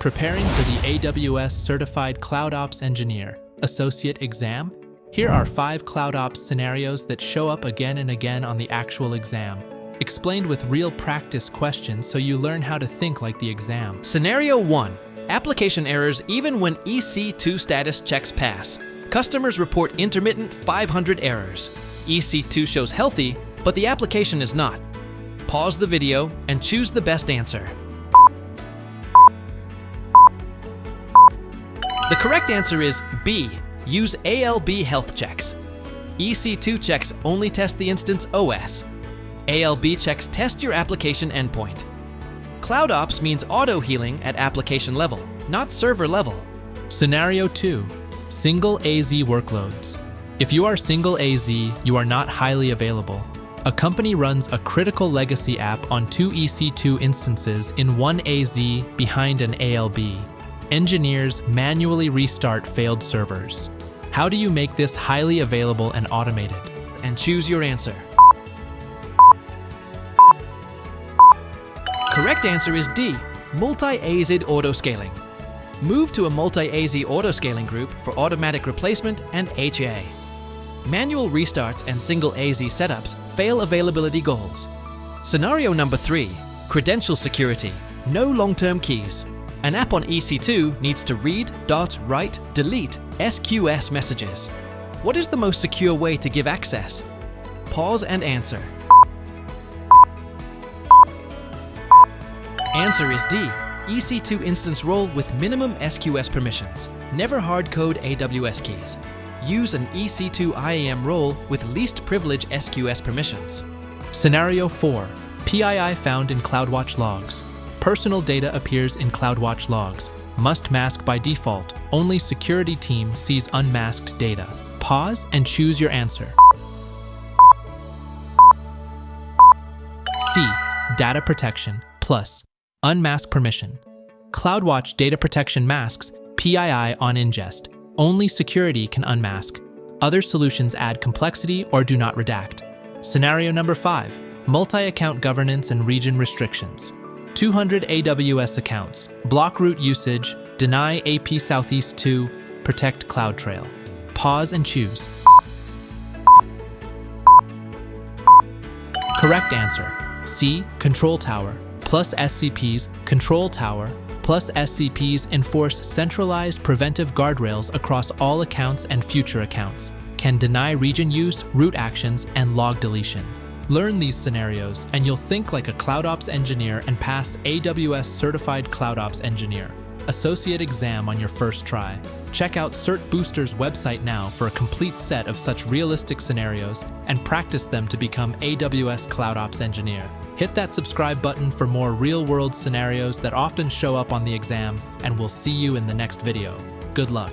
Preparing for the AWS Certified CloudOps Engineer Associate Exam? Here are 5 CloudOps scenarios that show up again and again on the actual exam, explained with real practice questions so you learn how to think like the exam. Scenario 1. Application errors even when EC2 status checks pass. Customers report intermittent 500 errors. EC2 shows healthy, but the application is not. Pause the video and choose the best answer. The correct answer is B. Use ALB health checks. EC2 checks only test the instance OS. ALB checks test your application endpoint. CloudOps means auto-healing at application level, not server level. Scenario 2. Single AZ workloads. If you are single AZ, you are not highly available. A company runs a critical legacy app on 2 EC2 instances in one AZ behind an ALB. Engineers manually restart failed servers. How do you make this highly available and automated? And choose your answer. Correct answer is D. Multi-AZ autoscaling. Move to a multi-AZ autoscaling group for automatic replacement and HA. Manual restarts and single AZ setups fail availability goals. Scenario number 3. Credential security. No long-term keys. An app on EC2 needs to read, write, delete SQS messages. What is the most secure way to give access? Pause and answer. Answer is D. EC2 instance role with minimum SQS permissions. Never hard-code AWS keys. Use an EC2 IAM role with least privilege SQS permissions. Scenario 4. PII found in CloudWatch logs. Personal data appears in CloudWatch logs. Must mask by default. Only security team sees unmasked data. Pause and choose your answer. C. Data protection plus unmask permission. CloudWatch data protection masks PII on ingest. Only security can unmask. Other solutions add complexity or do not redact. Scenario number 5. Multi-account governance and region restrictions. 200 AWS accounts. Block root usage. Deny AP Southeast 2. Protect CloudTrail. Pause and choose. Correct answer. C. Control Tower plus SCPs. Control Tower plus SCPs enforce centralized preventive guardrails across all accounts and future accounts. Can deny region use, root actions, and log deletion. Learn these scenarios, and you'll think like a CloudOps engineer and pass AWS Certified CloudOps Engineer Associate Exam on your first try. Check out CertBoosters' website now for a complete set of such realistic scenarios and practice them to become AWS CloudOps Engineer. Hit that subscribe button for more real-world scenarios that often show up on the exam, and we'll see you in the next video. Good luck.